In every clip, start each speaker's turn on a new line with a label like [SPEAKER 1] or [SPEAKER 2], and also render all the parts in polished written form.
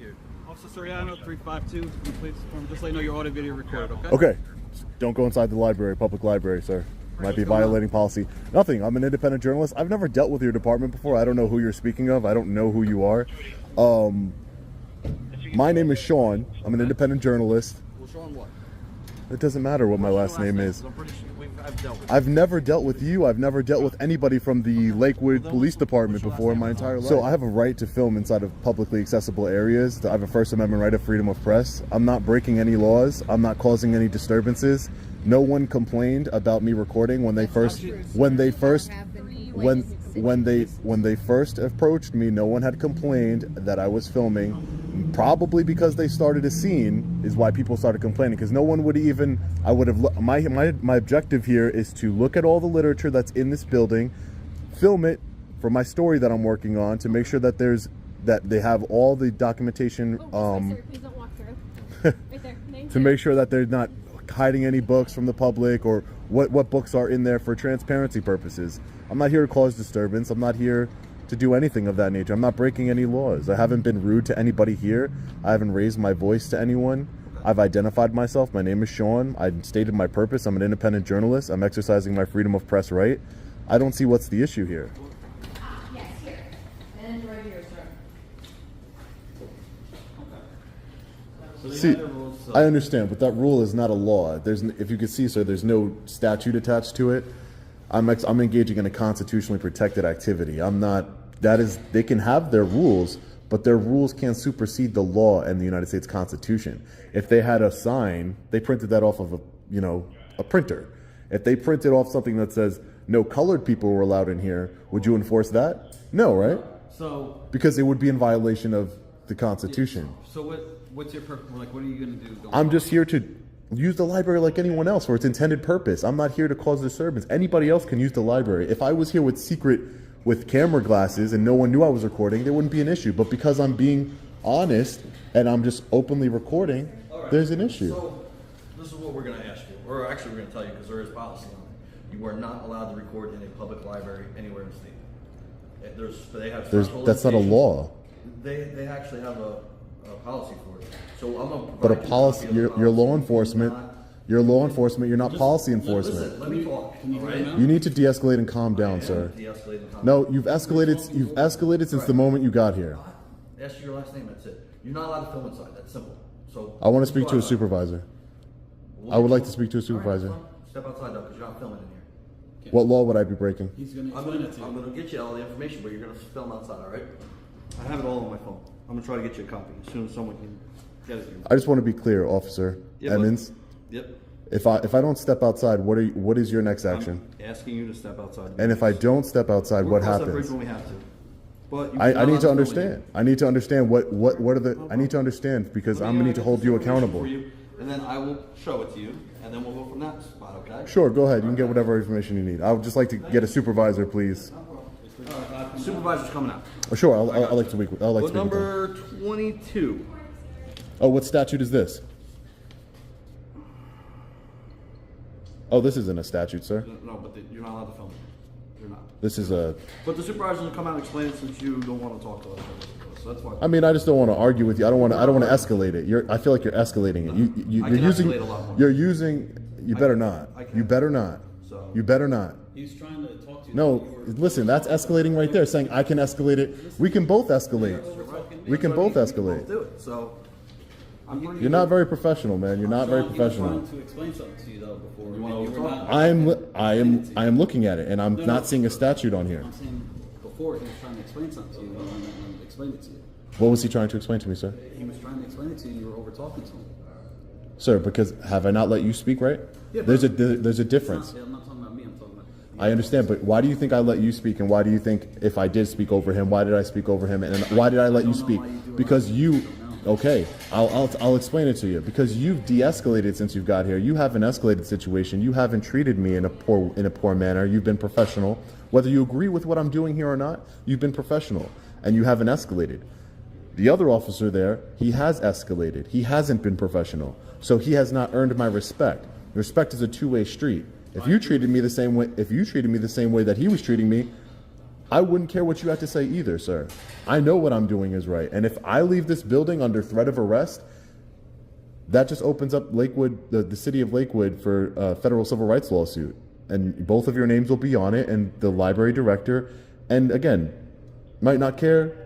[SPEAKER 1] you. Officer Soriano, 352, please. Just let you know your audio video recorded, okay?
[SPEAKER 2] Okay. Don't go inside the library, public library, sir. Might be violating policy. Nothing. I'm an independent journalist. I've never dealt with your department before. I don't know who you're speaking of. I don't know who you are. My name is Sean. I'm an independent journalist.
[SPEAKER 1] Well, Sean what?
[SPEAKER 2] It doesn't matter what my last name is.
[SPEAKER 1] I'm pretty sure I've dealt with
[SPEAKER 2] I've never dealt with you. I've never dealt with anybody from the Lakewood Police Department before in my entire life. So I have a right to film inside of publicly accessible areas. I have a First Amendment right of freedom of press. I'm not breaking any laws. I'm not causing any disturbances. No one complained about me recording when they first approached me. No one had complained that I was filming. Probably because they started a scene is why people started complaining, because no one would even, I would have, my objective here is to look at all the literature that's in this building, film it for my story that I'm working on, to make sure that they have all the documentation,
[SPEAKER 3] Please don't walk through. Right there.
[SPEAKER 2] to make sure that they're not hiding any books from the public, or what books are in there for transparency purposes. I'm not here to cause disturbance. I'm not here to do anything of that nature. I'm not breaking any laws. I haven't been rude to anybody here. I haven't raised my voice to anyone. I've identified myself. My name is Sean. I stated my purpose. I'm an independent journalist. I'm exercising my freedom of press right. I don't see what's the issue here.
[SPEAKER 3] Yes, here. And right here, sir.
[SPEAKER 2] See, I understand, but that rule is not a law. If you can see, sir, there's no statute attached to it. I'm engaging in a constitutionally protected activity. They can have their rules, but their rules can't supersede the law and the United States Constitution. If they had a sign, they printed that off of a printer. If they printed off something that says no colored people were allowed in here, would you enforce that? No, right?
[SPEAKER 1] So,
[SPEAKER 2] because it would be in violation of the Constitution.
[SPEAKER 1] so what's your purpose? Like, what are you going to do?
[SPEAKER 2] I'm just here to use the library like anyone else for its intended purpose. I'm not here to cause disturbance. Anybody else can use the library. If I was here with camera glasses and no one knew I was recording, there wouldn't be an issue. But because I'm being honest and I'm just openly recording, there's an issue.
[SPEAKER 4] So this is what we're going to ask you, or actually we're going to tell you, because there is policy on it. You are not allowed to record in a public library anywhere in the state.
[SPEAKER 2] That's not a law.
[SPEAKER 4] They actually have a policy for it. So I'm going to
[SPEAKER 2] But a policy, you're law enforcement. You're law enforcement. You're not policy enforcement.
[SPEAKER 4] Listen, let me talk.
[SPEAKER 2] You need to de-escalate and calm down, sir. No, you've escalated. You've escalated since the moment you got here.
[SPEAKER 4] Ask your last name. That's it. You're not allowed to film inside. That's simple. So
[SPEAKER 2] I want to speak to a supervisor. I would like to speak to a supervisor.
[SPEAKER 4] All right, step outside though, because you're not filming in here.
[SPEAKER 2] What law would I be breaking?
[SPEAKER 1] He's going to
[SPEAKER 4] I'm
[SPEAKER 1] explain it to you.
[SPEAKER 4] going to get you all the information, but you're going to film outside, all right? I have it all on my phone. I'm going to try to get you a copy as soon as someone can get it.
[SPEAKER 2] I just want to be clear, Officer Emmons.
[SPEAKER 4] Yep.
[SPEAKER 2] If I don't step outside, what is your next action?
[SPEAKER 4] I'm asking you to step outside.
[SPEAKER 2] And if I don't step outside, what happens?
[SPEAKER 4] When we have to. But
[SPEAKER 2] I need to understand. I need to understand what are the. I need to understand, because I'm gonna need to hold you accountable.
[SPEAKER 4] And then I will show it to you, and then we'll go from that spot. Okay?
[SPEAKER 2] Sure, go ahead. You can get whatever information you need. I would just like to get a supervisor, please.
[SPEAKER 4] Supervisor's coming out.
[SPEAKER 2] Oh, sure. I'll like to speak. I'll like to speak with them.
[SPEAKER 4] Number 22.
[SPEAKER 2] Oh, what statute is this? Oh, this isn't a statute, sir.
[SPEAKER 4] No, but you're not allowed to film it. You're not.
[SPEAKER 2] This is a.
[SPEAKER 4] But the supervisor's gonna come out and explain it, since you don't want to talk to us. So that's why.
[SPEAKER 2] I mean, I just don't want to argue with you. I don't want to escalate it. I feel like you're escalating it. You're using.
[SPEAKER 4] Escalate a lot more.
[SPEAKER 2] You're using. You better not. You better not.
[SPEAKER 4] So.
[SPEAKER 2] You better not.
[SPEAKER 1] He's trying to talk to you.
[SPEAKER 2] No, listen, that's escalating right there, saying I can escalate it. We can both escalate. We can both escalate.
[SPEAKER 4] Do it. So.
[SPEAKER 2] You're not very professional, man. You're not very professional.
[SPEAKER 1] I'm trying to explain something to you, though, before.
[SPEAKER 2] I am looking at it, and I'm not seeing a statute on here.
[SPEAKER 1] I'm saying before he was trying to explain something to you, and explain it to you.
[SPEAKER 2] What was he trying to explain to me, sir?
[SPEAKER 1] He was trying to explain it to you, and you were over talking to him.
[SPEAKER 2] Sir, because have I not let you speak, right?
[SPEAKER 1] Yeah,
[SPEAKER 2] there's a difference.
[SPEAKER 1] I'm not talking about me. I'm talking about.
[SPEAKER 2] I understand, but why do you think I let you speak, and why do you think if I did speak over him, why did I speak over him, and why did I let you speak? Because you. Okay, I'll explain it to you. Because you've de-escalated since you've got here. You haven't escalated situation. You haven't treated me in a poor manner. You've been professional. Whether you agree with what I'm doing here or not, you've been professional, and you haven't escalated. The other officer there, he has escalated. He hasn't been professional, so he has not earned my respect. Respect is a two-way street. If you treated me the same way that he was treating me, I wouldn't care what you have to say either, sir. I know what I'm doing is right. And if I leave this building under threat of arrest, that just opens up Lakewood, the city of Lakewood, for a federal civil rights lawsuit. And both of your names will be on it, and the library director, and again, might not care.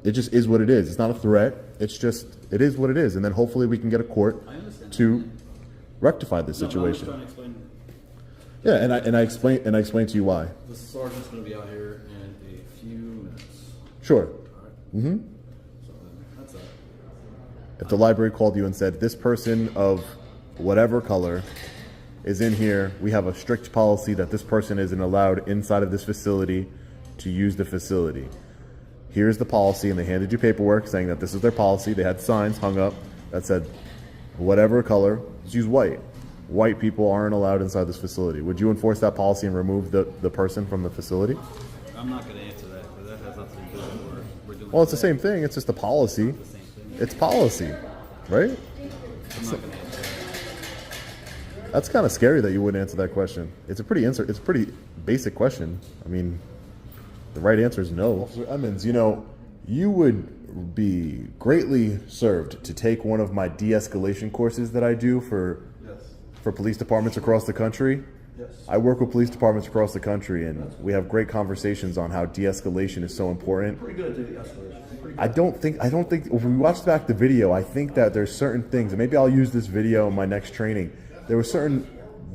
[SPEAKER 2] It just is what it is. It's not a threat. It's just, it is what it is. And then hopefully we can get a court to rectify this situation.
[SPEAKER 1] No, I'm just trying to explain.
[SPEAKER 2] Yeah, and I explain to you why.
[SPEAKER 4] The sergeant's going to be out here in a few minutes.
[SPEAKER 2] Sure.
[SPEAKER 4] All right. Mm-hmm. So that's that.
[SPEAKER 2] If the library called you and said, this person of whatever color is in here, we have a strict policy that this person isn't allowed inside of this facility to use the facility. Here's the policy, and they handed you paperwork saying that this is their policy. They had signs hung up that said, whatever color, just use white. White people aren't allowed inside this facility. Would you enforce that policy and remove the person from the facility?
[SPEAKER 1] I'm not going to answer that because that has nothing to do with what we're doing.
[SPEAKER 2] Well, it's the same thing. It's just a policy.
[SPEAKER 1] It's the same thing.
[SPEAKER 2] It's policy, right?
[SPEAKER 1] I'm not going to answer that.
[SPEAKER 2] That's kind of scary that you wouldn't answer that question. It's a pretty basic question. I mean, the right answer is no. Officer Emmons, you know, you would be greatly served to take one of my de-escalation courses that I do for police departments across the country.
[SPEAKER 4] Yes.
[SPEAKER 2] I work with police departments across the country, and we have great conversations on how de-escalation is so important.
[SPEAKER 4] Pretty good at de-escalation. Pretty good.
[SPEAKER 2] I don't think, if we watch back the video, I think that there's certain things, and maybe I'll use this video in my next training. There was certain,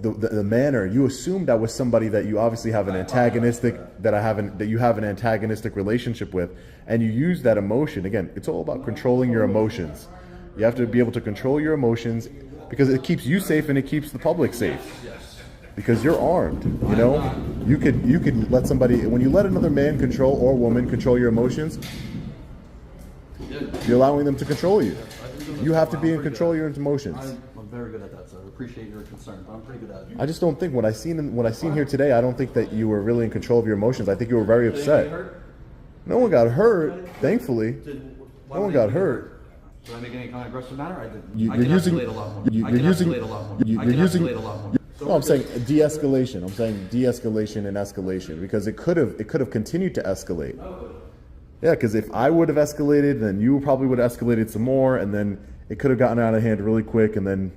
[SPEAKER 2] the manner, you assumed I was somebody that you obviously have an antagonistic, that you have an antagonistic relationship with, and you use that emotion. Again, it's all about controlling your emotions. You have to be able to control your emotions because it keeps you safe and it keeps the public safe. Because you're armed, you know? You could let somebody, when you let another man control or woman control your emotions, you're allowing them to control you. You have to be in control of your emotions.
[SPEAKER 4] I'm very good at that, so I appreciate your concern, but I'm pretty good at it.
[SPEAKER 2] I just don't think, what I seen here today, I don't think that you were really in control of your emotions. I think you were very upset. No one got hurt, thankfully. No one got hurt.
[SPEAKER 4] Did I make any kind of aggressive manner? I didn't.
[SPEAKER 2] You're
[SPEAKER 4] I can
[SPEAKER 2] using,
[SPEAKER 4] escalate a lot more.
[SPEAKER 2] you're
[SPEAKER 4] I can
[SPEAKER 2] using,
[SPEAKER 4] escalate a lot more.
[SPEAKER 2] you're
[SPEAKER 4] I can
[SPEAKER 2] using,
[SPEAKER 4] escalate a lot more.
[SPEAKER 2] no, I'm saying de-escalation. I'm saying de-escalation and escalation because it could have continued to escalate. Yeah, because if I would have escalated, then you probably would have escalated some more, and then it could have gotten out of hand really quick, and then,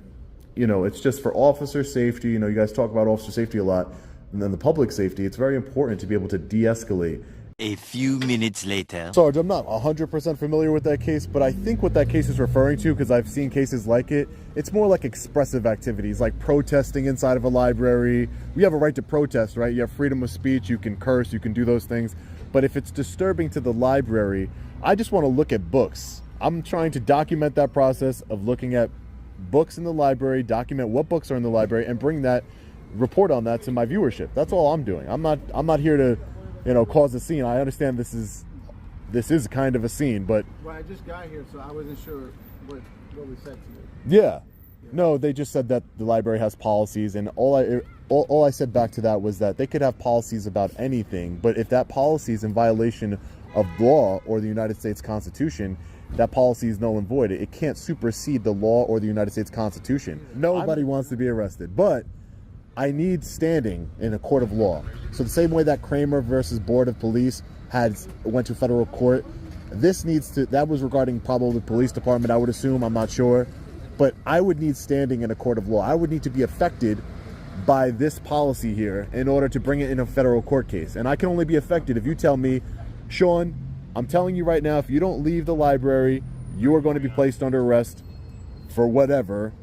[SPEAKER 2] you know, it's just for officer safety. You know, you guys talk about officer safety a lot, and then the public safety. It's very important to be able to de-escalate.
[SPEAKER 5] A few minutes later.
[SPEAKER 2] Sarge, I'm not 100% familiar with that case, but I think what that case is referring to, because I've seen cases like it, it's more like expressive activities, like protesting inside of a library. We have a right to protest, right? You have freedom of speech, you can curse, you can do those things. But if it's disturbing to the library, I just want to look at books. I'm trying to document that process of looking at books in the library, document what books are in the library, and bring that, report on that to my viewership. That's all I'm doing. I'm not here to, you know, cause a scene. I understand this is kind of a scene, but
[SPEAKER 6] Well, I just got here, so I wasn't sure what we said to you.
[SPEAKER 2] yeah. No, they just said that the library has policies, and all I said back to that was that they could have policies about anything, but if that policy is in violation of law or the United States Constitution, that policy is null and void. It can't supersede the law or the United States Constitution. Nobody wants to be arrested, but I need standing in a court of law. So the same way that Kramer versus Board of Police went to federal court, that was regarding probably the police department, I would assume, I'm not sure. But I would need standing in a court of law. I would need to be affected by this policy here in order to bring it in a federal court case. And I can only be affected if you tell me, Sean, I'm telling you right now, if you don't leave the library, you are going to be placed under arrest for whatever.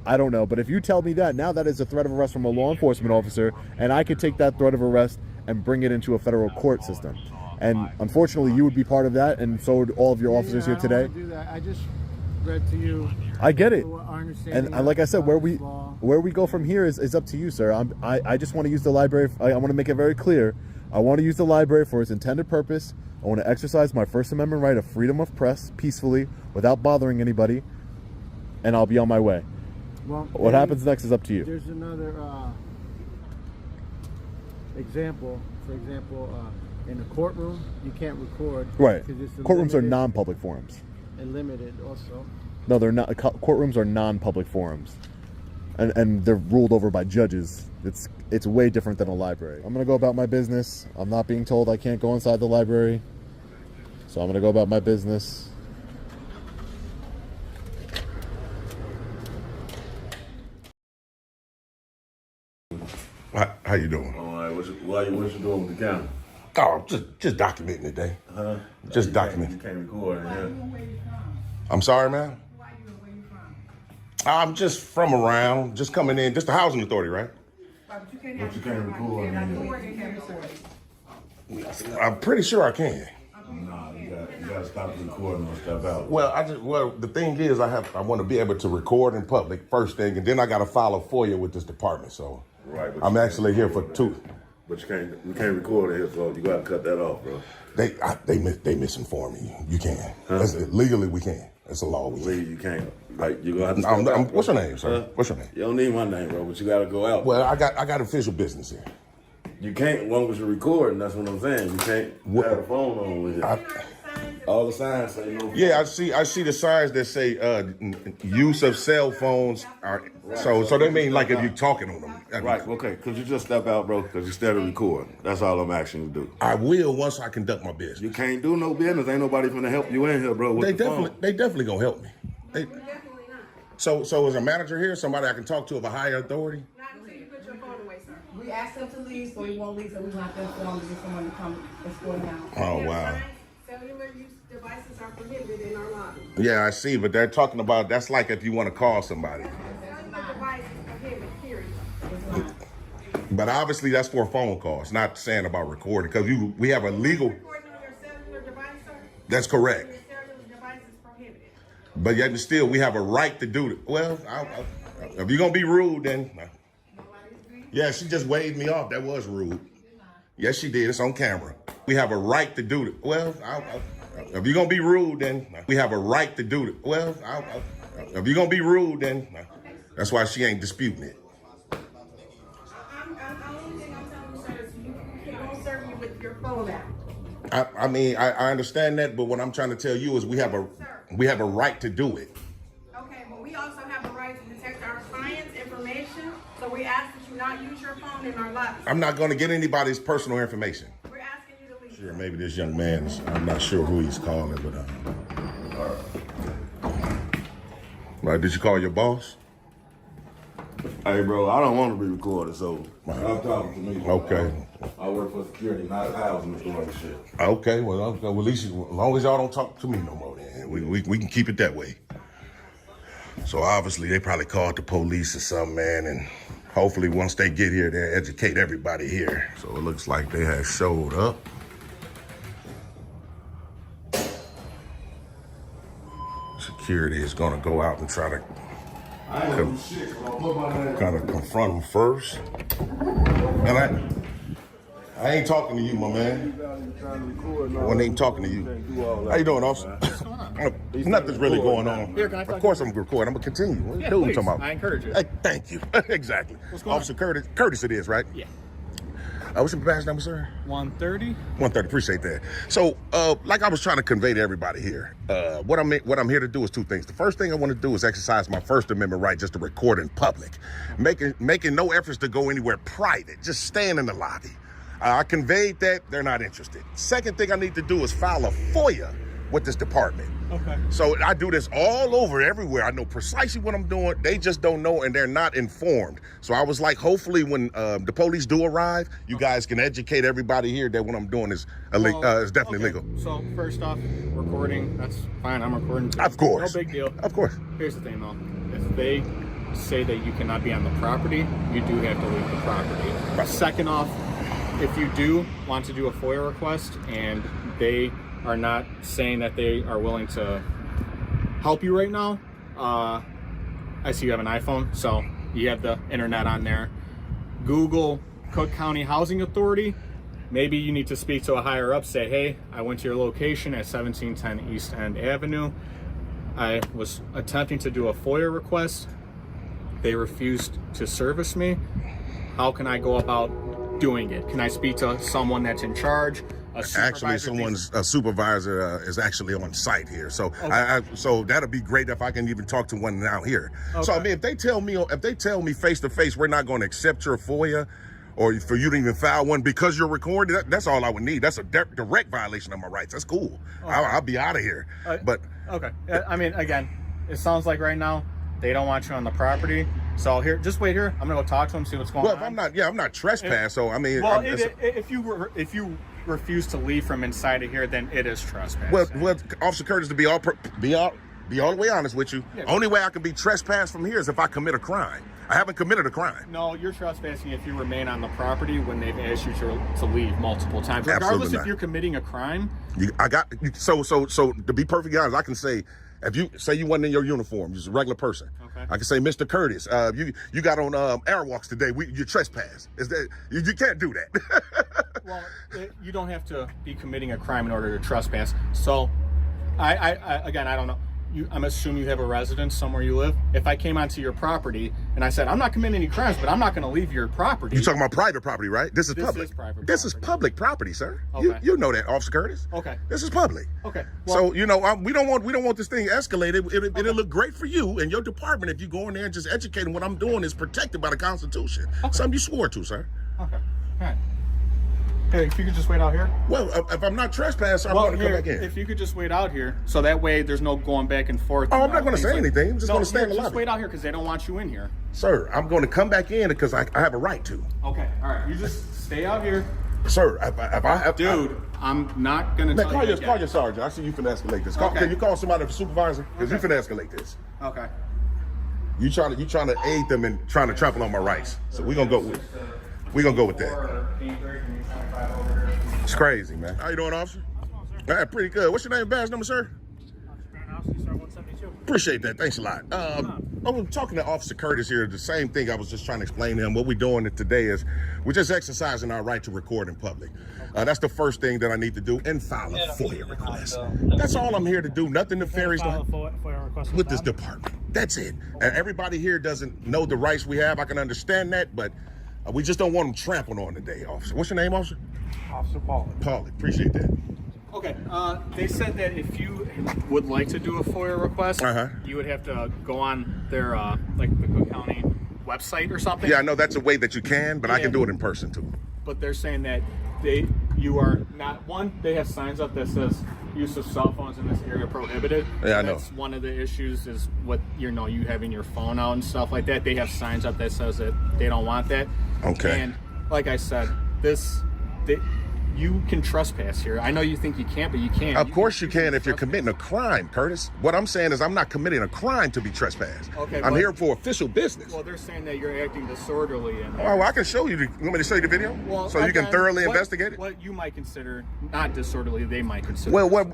[SPEAKER 2] I don't know, but if you tell me that, now that is a threat of arrest from a law enforcement officer, and I could take that threat of arrest and bring it into a federal court system. And unfortunately, you would be part of that, and so would all of your officers here today.
[SPEAKER 6] I don't wanna do that. I just read to you.
[SPEAKER 2] I get it.
[SPEAKER 6] Our understanding
[SPEAKER 2] And like I said, where
[SPEAKER 6] law.
[SPEAKER 2] we go from here is up to you, sir. I just want to use the library. I want to make it very clear. I want to use the library for its intended purpose. I want to exercise my First Amendment right of freedom of press peacefully without bothering anybody, and I'll be on my way.
[SPEAKER 6] Well,
[SPEAKER 2] What happens next is up to you.
[SPEAKER 6] There's another example. For example, in a courtroom, you can't record.
[SPEAKER 2] Right.
[SPEAKER 6] 'cause it's
[SPEAKER 2] Courtrooms are
[SPEAKER 6] limited
[SPEAKER 2] non-public forums.
[SPEAKER 6] and limited also.
[SPEAKER 2] No, they're not. Courtrooms are non-public forums, and they're ruled over by judges. It's way different than a library. I'm gonna go about my business. I'm not being told I can't go inside the library. So I'm gonna go about my business.
[SPEAKER 7] How you doing?
[SPEAKER 8] All right, what you doing with the camera?
[SPEAKER 7] Oh, just documenting today.
[SPEAKER 8] Huh?
[SPEAKER 7] Just
[SPEAKER 8] You
[SPEAKER 7] documenting.
[SPEAKER 8] can't record in here.
[SPEAKER 7] I'm sorry, man. I'm just from around, just coming in, just the housing authority, right?
[SPEAKER 8] But you can't record in here.
[SPEAKER 7] I'm pretty sure I can.
[SPEAKER 8] Nah, you gotta stop recording and step out.
[SPEAKER 7] Well, the thing is, I want to be able to record in public first thing, and then I got to file a FOIA with this department. So,
[SPEAKER 8] Right, but
[SPEAKER 7] I'm
[SPEAKER 8] you
[SPEAKER 7] actually
[SPEAKER 8] can't
[SPEAKER 7] here for
[SPEAKER 8] record,
[SPEAKER 7] 2.
[SPEAKER 8] man. But you can't record in here, so you gotta cut that off, bro.
[SPEAKER 7] They misinformed me. You can. Legally, we can. It's a law. We can.
[SPEAKER 8] Legally, you can't. Like you gonna have to. Step out,
[SPEAKER 7] What's
[SPEAKER 8] bro.
[SPEAKER 7] your name, sir? What's your name?
[SPEAKER 8] You don't need my name, bro. But you gotta go out.
[SPEAKER 7] Well, I got official business here.
[SPEAKER 8] You can't. As long as you're recording, that's what I'm saying. You can't have a phone on with you. All the signs say no.
[SPEAKER 7] Yeah, I see the signs that say use of cell phones are so they mean like if you're talking on them.
[SPEAKER 8] Right. Okay. Could you just step out, bro? Because you started recording. That's all I'm asking you to do.
[SPEAKER 7] I will once I conduct my business.
[SPEAKER 8] You can't do no business. Ain't nobody finna help you in here, bro. With the phone.
[SPEAKER 7] They definitely gonna help me. So is a manager here somebody I can talk to of a higher authority?
[SPEAKER 9] Not until you put your phone away, sir. We asked him to leave, so he won't leave, so we will have to inform to get someone to come escort him out.
[SPEAKER 7] Oh wow.
[SPEAKER 9] Cellular use devices are prohibited in our lobby.
[SPEAKER 7] Yeah, I see, but they're talking about that's like if you want to call somebody.
[SPEAKER 9] Cellular device is prohibited, period.
[SPEAKER 7] But obviously that's for a phone call. It's not saying about recording because we have a legal.
[SPEAKER 9] Recording on your cellular device, sir?
[SPEAKER 7] That's correct.
[SPEAKER 9] Your cellular device is prohibited.
[SPEAKER 7] But yet and still, we have a right to do it. Well, if you're gonna be rude, then yeah, she just waved me off. That was rude. Yes, she did. It's on camera. We have a right to do it. Well, if you're gonna be rude, then we have a right to do it. Well, if you're gonna be rude, then that's why she ain't disputing it.
[SPEAKER 9] The only thing I'm telling you, sir, is you won't serve you with your phone out.
[SPEAKER 7] I mean, I understand that, but what I'm trying to tell you is we have a right to do it.
[SPEAKER 9] Okay, but we also have a right to protect our clients' information, so we ask that you not use your phone in our lobby.
[SPEAKER 7] I'm not going to get anybody's personal information.
[SPEAKER 9] We're asking you to leave.
[SPEAKER 7] Sure, maybe this young man is, I'm not sure who he's calling, but right, did you call your boss?
[SPEAKER 8] Hey, bro, I don't want to be recorded, so stop talking to me.
[SPEAKER 7] Okay.
[SPEAKER 8] I work for security, not housing authority shit.
[SPEAKER 7] Okay, well, at least as long as y'all don't talk to me no more, then we can keep it that way. So obviously they probably called the police or something, man, and hopefully once they get here, they'll educate everybody here. So it looks like they have showed up. Security is gonna go out and try to kind of confront them first. And I ain't talking to you, my man. I wasn't even talking to you. How you doing, officer? Nothing's really going on.
[SPEAKER 10] Here, can I
[SPEAKER 7] Of course I'm recording. I'm going to continue. What
[SPEAKER 10] Yeah,
[SPEAKER 7] dude
[SPEAKER 10] please.
[SPEAKER 7] talking about?
[SPEAKER 10] I encourage it.
[SPEAKER 7] Hey, thank you. Exactly.
[SPEAKER 10] What's going
[SPEAKER 7] Officer Curtis it is, right?
[SPEAKER 10] Yeah.
[SPEAKER 7] What's your badge number, sir?
[SPEAKER 1] 130.
[SPEAKER 7] 130. Appreciate that. So, like I was trying to convey to everybody here, what I'm here to do is 2 things. The first thing I want to do is exercise my First Amendment right just to record in public, making no efforts to go anywhere private, just staying in the lobby. I conveyed that they're not interested. Second thing I need to do is file a FOIA with this department.
[SPEAKER 1] Okay.
[SPEAKER 7] So I do this all over, everywhere. I know precisely what I'm doing. They just don't know, and they're not informed. So I was like, hopefully when the police do arrive, you guys can educate everybody here that what I'm doing is definitely legal.
[SPEAKER 10] So first off, recording, that's fine. I'm recording too.
[SPEAKER 7] Of course.
[SPEAKER 10] No big deal.
[SPEAKER 7] Of course.
[SPEAKER 10] Here's the thing though. If they say that you cannot be on the property, you do have to leave the property.
[SPEAKER 7] Right.
[SPEAKER 10] Second off, if you do want to do a FOIA request and they are not saying that they are willing to help you right now, I see you have an iPhone, so you have the internet on there. Google Cook County Housing Authority. Maybe you need to speak to a higher up, say, hey, I went to your location at 1710 East End Avenue. I was attempting to do a FOIA request. They refused to service me. How can I go about doing it? Can I speak to someone that's in charge?
[SPEAKER 7] Actually, a supervisor is actually on site here, so okay. So that'll be great if I can even talk to one now here. Okay. So I mean, if they tell me face to face, we're not going to accept your FOIA. or for you to even file one because you're recording, that's all I would need. That's a direct violation of my rights. That's cool.
[SPEAKER 10] Okay.
[SPEAKER 7] I'll be out of here. But
[SPEAKER 10] okay, I mean, again, it sounds like right now they don't want you on the property. So here, just wait here. I'm gonna go talk to them, see what's going on.
[SPEAKER 7] Well, if I'm not trespassing. So I mean,
[SPEAKER 10] well, if you refuse to leave from inside of here, then it is trespassing.
[SPEAKER 7] Well, Officer Curtis, to be all the way honest with you, only way I can be trespassed from here is if I commit a crime. I haven't committed a crime.
[SPEAKER 10] No, you're trespassing if you remain on the property when they've asked you to leave multiple times. Regardless if you're committing a crime.
[SPEAKER 7] So to be perfectly honest, I can say, if you say you wasn't in your uniform, you're just a regular person.
[SPEAKER 10] Okay.
[SPEAKER 7] I can say, Mr. Curtis, you got on airwalks today. You trespass. Is that you can't do that?
[SPEAKER 10] Well, you don't have to be committing a crime in order to trespass. So, I don't know. I'm assuming you have a residence somewhere you live. If I came onto your property and I said, I'm not committing any crimes, but I'm not going to leave your property.
[SPEAKER 7] You're talking about private property, right? This is public.
[SPEAKER 10] This is private
[SPEAKER 7] This is public property, sir.
[SPEAKER 10] Okay.
[SPEAKER 7] You know that, Officer Curtis.
[SPEAKER 10] Okay.
[SPEAKER 7] This is public.
[SPEAKER 10] Okay.
[SPEAKER 7] Well, so we don't want this thing escalated. It'll look great for you and your department if you go in there and just educating what I'm doing is protected by the Constitution.
[SPEAKER 10] Okay.
[SPEAKER 7] Something you swore to, sir.
[SPEAKER 10] Okay. All right. Hey, if you could just wait out here.
[SPEAKER 7] Well, if I'm not trespassing, I'm going to come back in.
[SPEAKER 10] If you could just wait out here, so that way there's no going back and forth.
[SPEAKER 7] Oh, I'm not going to say anything. I'm just going to stay in the lobby.
[SPEAKER 10] Just wait out here because they don't want you in here.
[SPEAKER 7] Sir, I'm going to come back in because I have a right to.
[SPEAKER 10] Okay, all right. You just stay out here.
[SPEAKER 7] Sir, if I have...
[SPEAKER 10] Dude, I'm not going to tell you
[SPEAKER 7] call your sergeant. I see you finna escalate this.
[SPEAKER 10] Okay.
[SPEAKER 7] Can you call somebody, a supervisor? Because you finna escalate this.
[SPEAKER 10] Okay.
[SPEAKER 7] You trying to aid them in trying to trample on my rights. So we're going to go with that. It's crazy, man. How you doing, officer? Pretty good. What's your name and badge number, sir? Appreciate that. Thanks a lot. I was talking to Officer Curtis here. The same thing I was just trying to explain to him. What we're doing today is we're just exercising our right to record in public. That's the first thing that I need to do, and file a FOIA request. That's all I'm here to do. Nothing nefarious with this department. That's it. And everybody here doesn't know the rights we have. I can understand that, but we just don't want them trampled on today, officer. What's your name, officer?
[SPEAKER 6] Officer Pollard.
[SPEAKER 7] Pollard. Appreciate that.
[SPEAKER 10] Okay. They said that if you would like to do a FOIA request, you would have to go on their like the Cook County website or something.
[SPEAKER 7] Yeah, I know that's a way that you can, but I can do it in person too.
[SPEAKER 10] But they're saying that you are not one. They have signs up that says use of cell phones in this area prohibited.
[SPEAKER 7] Yeah, I know.
[SPEAKER 10] That's one of the issues is what you having your phone out and stuff like that. They have signs up that says that they don't want that.
[SPEAKER 7] Okay.
[SPEAKER 10] And like I said, you can trespass here. I know you think you can't, but you can.
[SPEAKER 7] Of course you can if you're committing a crime, Curtis. What I'm saying is I'm not committing a crime to be trespassed.
[SPEAKER 10] Okay,
[SPEAKER 7] I'm here for official business.
[SPEAKER 10] Well, they're saying that you're acting disorderly. And
[SPEAKER 7] well, I can show you. You want me to show you the video?
[SPEAKER 10] Well,
[SPEAKER 7] so you can thoroughly investigate it?
[SPEAKER 10] What you might consider not disorderly, they might consider.
[SPEAKER 7] Well,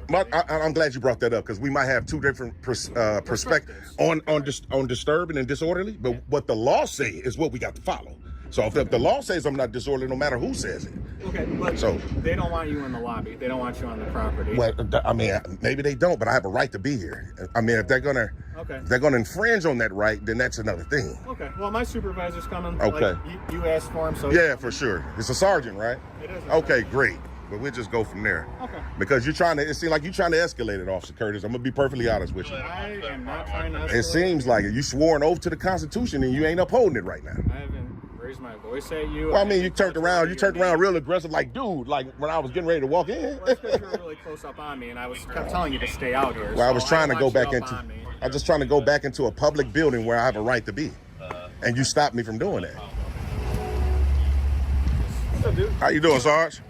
[SPEAKER 7] I'm glad you brought that up because we might have two different perspectives on disturbing and disorderly. But what the law say is what we got to follow. So if the law says I'm not disorderly, no matter who says it.
[SPEAKER 10] Okay, but they don't want you in the lobby. They don't want you on the property.
[SPEAKER 7] Well, I mean, maybe they don't, but I have a right to be here. I mean, if they're gonna infringe on that right, then that's another thing.
[SPEAKER 10] Okay. Well, my supervisor's coming.
[SPEAKER 7] Okay.
[SPEAKER 10] Like, you asked for him, so
[SPEAKER 7] yeah, for sure. It's a sergeant, right?
[SPEAKER 10] It is.
[SPEAKER 7] Okay, great. But we'll just go from there. Okay. Because it seems like you're trying to escalate it, Officer Curtis. I'm gonna be perfectly honest with you.
[SPEAKER 10] I am not trying to escalate.
[SPEAKER 7] It seems like it. You swore an oath to the Constitution and you ain't upholding it right now.
[SPEAKER 10] I haven't raised my voice at you.
[SPEAKER 7] Well, I mean, you turned around real aggressive, like, dude, like when I was getting ready to walk in.
[SPEAKER 10] Well, that's because you were really close up on me, and I kept telling you to stay out here.
[SPEAKER 7] Well, I was trying to go back into. I was just trying to go back into a public building where I have a right to be, and you stopped me from doing that.
[SPEAKER 10] What's up, dude?
[SPEAKER 7] How you doing, Sarge?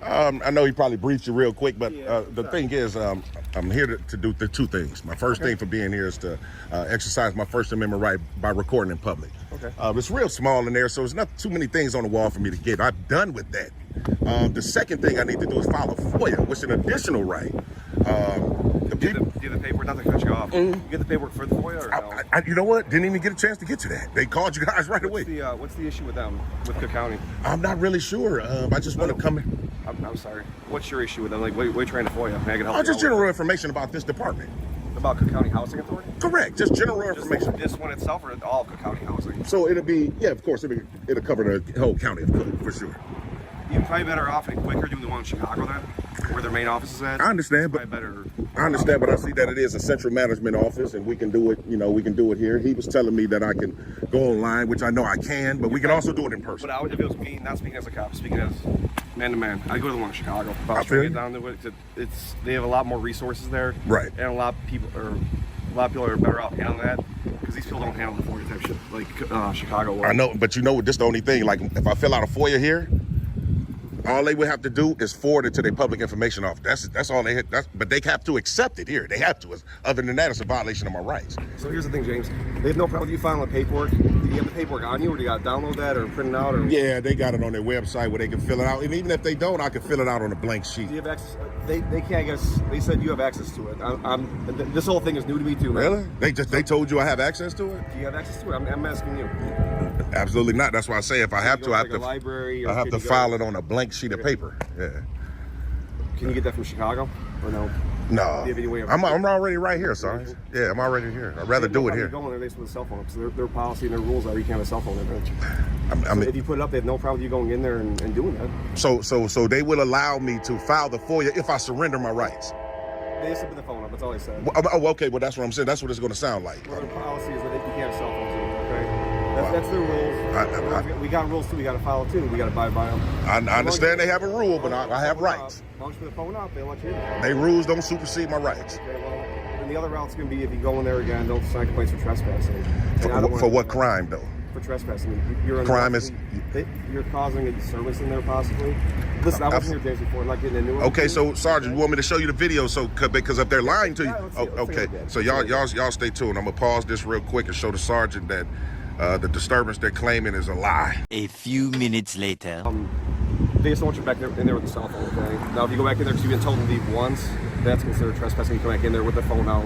[SPEAKER 7] I know he probably briefed you real quick, but the thing is, I'm here to do the two things. My first thing for being here is to exercise my First Amendment right by recording in public. Okay. It's real small in there, so there's not too many things on the wall for me to get. I'm done with that. The second thing I need to do is file a FOIA, which is an additional right.
[SPEAKER 11] Do you have the paperwork? Not to cut you off. You get the paperwork for the FOIA, or no?
[SPEAKER 7] You know what? Didn't even get a chance to get to that. They called you guys right away.
[SPEAKER 11] What's the issue with them, with Cook County?
[SPEAKER 7] I'm not really sure. I just want to come in.
[SPEAKER 11] I'm sorry. What's your issue with them? Like, what are you trying to FOIA? Can I can help you
[SPEAKER 7] just
[SPEAKER 11] out
[SPEAKER 7] general information about this department.
[SPEAKER 11] About Cook County Housing Authority?
[SPEAKER 7] Correct. Just general information.
[SPEAKER 11] This one itself, or all Cook County housing?
[SPEAKER 7] So it'll be, yeah, of course, it'll cover the whole county of Cook, for sure.
[SPEAKER 11] You're probably better off and quicker doing the one in Chicago then. where their main office is at.
[SPEAKER 7] I understand, but I understand, but I see that it is a central management office, and we can do it. You know, we can do it here. He was telling me that I can go online, which I know I can, but we can also do it in person.
[SPEAKER 11] But if it was me, not speaking as a cop, speaking as man to man, I'd go to the one in Chicago. If I was
[SPEAKER 7] I
[SPEAKER 11] trying
[SPEAKER 7] feel
[SPEAKER 11] to
[SPEAKER 7] you.
[SPEAKER 11] get down to it. They have a lot more resources there,
[SPEAKER 7] Right.
[SPEAKER 11] And a lot of people are better off handling that because these people don't handle the FOIA type shit like Chicago was.
[SPEAKER 7] I know, but you know, this the only thing. Like, if I fill out a FOIA here, all they would have to do is forward it to their public information office. That's all they. But they have to accept it here. They have to. Other than that, it's a violation of my rights.
[SPEAKER 11] So here's the thing, James. They have no problem with you filing the paperwork. Do you have the paperwork on you, or do you got to download that or print it out? Or
[SPEAKER 7] Yeah, they got it on their website where they can fill it out. And even if they don't, I can fill it out on a blank sheet.
[SPEAKER 11] do you have access? They can't guess. They said you have access to it. This whole thing is new to me too, man.
[SPEAKER 7] Really? They told you I have access to it?
[SPEAKER 11] Do you have access to it? I'm asking you.
[SPEAKER 7] Absolutely not. That's why I say if I have
[SPEAKER 11] You
[SPEAKER 7] to,
[SPEAKER 11] go
[SPEAKER 7] I
[SPEAKER 11] to,
[SPEAKER 7] have
[SPEAKER 11] like,
[SPEAKER 7] to.
[SPEAKER 11] a library, or
[SPEAKER 7] I have
[SPEAKER 11] can
[SPEAKER 7] to
[SPEAKER 11] you go-
[SPEAKER 7] file it on a blank sheet of paper. Yeah.
[SPEAKER 11] Can you get that from Chicago or no?
[SPEAKER 7] No.
[SPEAKER 11] Do you have any way of-
[SPEAKER 7] I'm already right here, Sarge. Yeah, I'm already here. I'd rather do it here.
[SPEAKER 11] Going there, they just put a cell phone up. So their policy and their rules are you can't have a cell phone in there.
[SPEAKER 7] I mean,
[SPEAKER 11] If you put it up, they have no problem with you going in there and doing that.
[SPEAKER 7] so they will allow me to file the FOIA if I surrender my rights.
[SPEAKER 11] They just put the phone up. That's all they said.
[SPEAKER 7] Oh, okay. Well, that's what I'm saying. That's what it's going to sound like.
[SPEAKER 11] Well, their policy is that you can't have cell phones anymore. Okay, that's their rules. We got rules too. We got to follow too. We got to abide by them.
[SPEAKER 7] I understand they have a rule, but I have rights.
[SPEAKER 11] As long as you put the phone up, they let you in.
[SPEAKER 7] They rules don't supersede my rights.
[SPEAKER 11] Okay, well, then the other route's going to be if you go in there again, don't sign complaints for trespassing. And I don't
[SPEAKER 7] For
[SPEAKER 11] wanna-
[SPEAKER 7] what crime, though?
[SPEAKER 11] For trespassing. You're
[SPEAKER 7] Crime is-
[SPEAKER 11] You're causing a disturbance in there, possibly. Listen, I wasn't here days before. I'm not getting into it.
[SPEAKER 7] Okay, so Sergeant, you want me to show you the video? So because if they're lying to you,
[SPEAKER 11] Yeah, let's see it. Let's
[SPEAKER 7] okay.
[SPEAKER 11] take a look.
[SPEAKER 7] So y'all stay tuned. I'm gonna pause this real quick and show the sergeant that the disturbance they're claiming is a lie.
[SPEAKER 5] A few minutes later.
[SPEAKER 11] They just don't want you back there in there with the cell phone, okay? Now, if you go back in there because you've been told to leave once, that's considered trespassing. You come back in there with the phone out.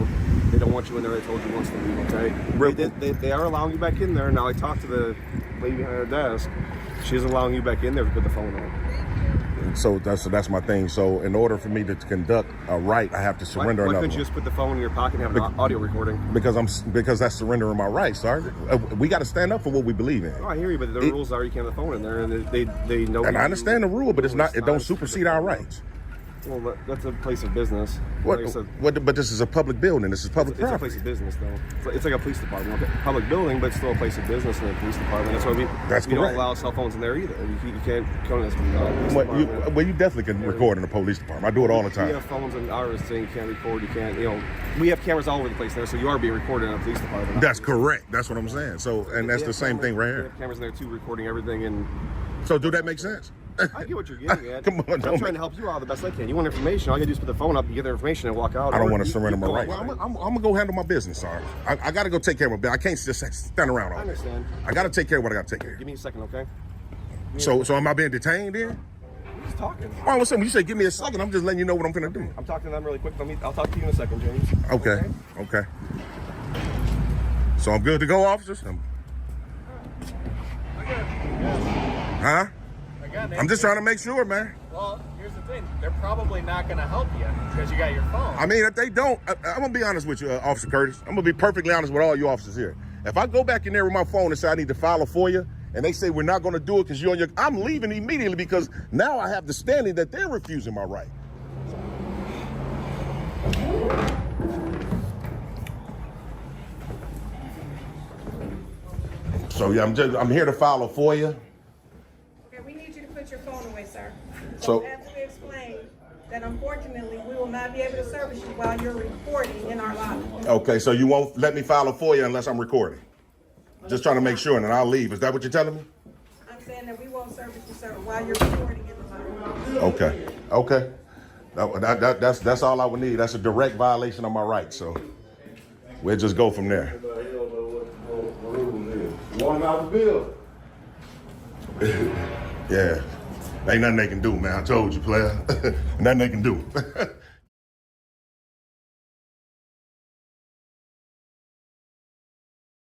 [SPEAKER 11] They don't want you in there. They told you once to leave, okay? They are allowing you back in there. Now, I talked to the lady behind her desk. She's allowing you back in there to put the phone on.
[SPEAKER 7] So that's my thing. So in order for me to conduct a right, I have to surrender
[SPEAKER 11] Why
[SPEAKER 7] another
[SPEAKER 11] couldn't you
[SPEAKER 7] one.
[SPEAKER 11] just put the phone in your pocket and have an audio recording?
[SPEAKER 7] Because that's surrendering my rights, Sergeant. We got to stand up for what we believe in.
[SPEAKER 11] Oh, I hear you, but the rules are you can't have the phone in there, and they know.
[SPEAKER 7] And I understand the rule, but it don't supersede our rights.
[SPEAKER 11] Well, that's a place of business.
[SPEAKER 7] What?
[SPEAKER 11] Like I said,
[SPEAKER 7] But this is a public building. This is public
[SPEAKER 11] it's a
[SPEAKER 7] property.
[SPEAKER 11] place of business, though. It's like a police department, okay? Public building, but it's still a place of business and a police department. That's why we don't
[SPEAKER 7] correct.
[SPEAKER 11] allow cell phones in there either. You can't come in this police department.
[SPEAKER 7] Well, you definitely can record in the police department. I do it all the
[SPEAKER 11] We
[SPEAKER 7] time.
[SPEAKER 11] have phones in ours saying you can't record, you can't, we have cameras all over the place there, so you are being recorded in a police department.
[SPEAKER 7] That's correct. That's what I'm saying. So, and that's the same thing right
[SPEAKER 11] We
[SPEAKER 7] here.
[SPEAKER 11] have cameras in there too, recording everything, and
[SPEAKER 7] So, do that make sense?
[SPEAKER 11] I get what you're getting at.
[SPEAKER 7] Come on,
[SPEAKER 11] I'm trying to help you out the best I can. You want information, all you gotta do is put the phone up, you get the information, and walk out.
[SPEAKER 7] I don't
[SPEAKER 11] Or
[SPEAKER 7] want to
[SPEAKER 11] you-
[SPEAKER 7] surrender
[SPEAKER 11] you
[SPEAKER 7] my
[SPEAKER 11] go
[SPEAKER 7] rights.
[SPEAKER 11] online.
[SPEAKER 7] I'm gonna go handle my business, Sarge. I got to go take care of my business. I can't just stand around all
[SPEAKER 11] I
[SPEAKER 7] day.
[SPEAKER 11] understand.
[SPEAKER 7] I got to take care of what I got to take care
[SPEAKER 11] Give me a second, okay?
[SPEAKER 7] of. So am I being detained then?
[SPEAKER 11] I'm just talking.
[SPEAKER 7] Oh, what's up? When you say give me a second, I'm just letting you know what I'm gonna do.
[SPEAKER 11] I'm talking to them really quick. I'll talk to you in a second, James.
[SPEAKER 7] Okay. So I'm good to go, officers? Huh? I'm just trying to make sure, man.
[SPEAKER 10] Well, here's the thing. They're probably not going to help you because you got your phone.
[SPEAKER 7] I mean, if they don't, I'm gonna be honest with you, Officer Curtis. I'm gonna be perfectly honest with all you officers here. If I go back in there with my phone and say I need to file a FOIA, and they say we're not gonna do it because you're on your, I'm leaving immediately because now I have the standing that they're refusing my right. So yeah, I'm here to file a FOIA.
[SPEAKER 9] Okay, we need you to put your phone away, sir.
[SPEAKER 7] So-
[SPEAKER 9] As we explained, that unfortunately, we will not be able to service you while you're recording in our lobby.
[SPEAKER 7] Okay, so you won't let me file a FOIA unless I'm recording. Just trying to make sure, and then I'll leave. Is that what you're telling me?
[SPEAKER 9] I'm saying that we won't service you, sir, while you're recording in the lobby.
[SPEAKER 7] Okay. That's all I would need. That's a direct violation of my rights. So we'll just go from there.
[SPEAKER 8] One out the bill.
[SPEAKER 7] Yeah. Ain't nothing they can do, man. I told you, player. Nothing they can do.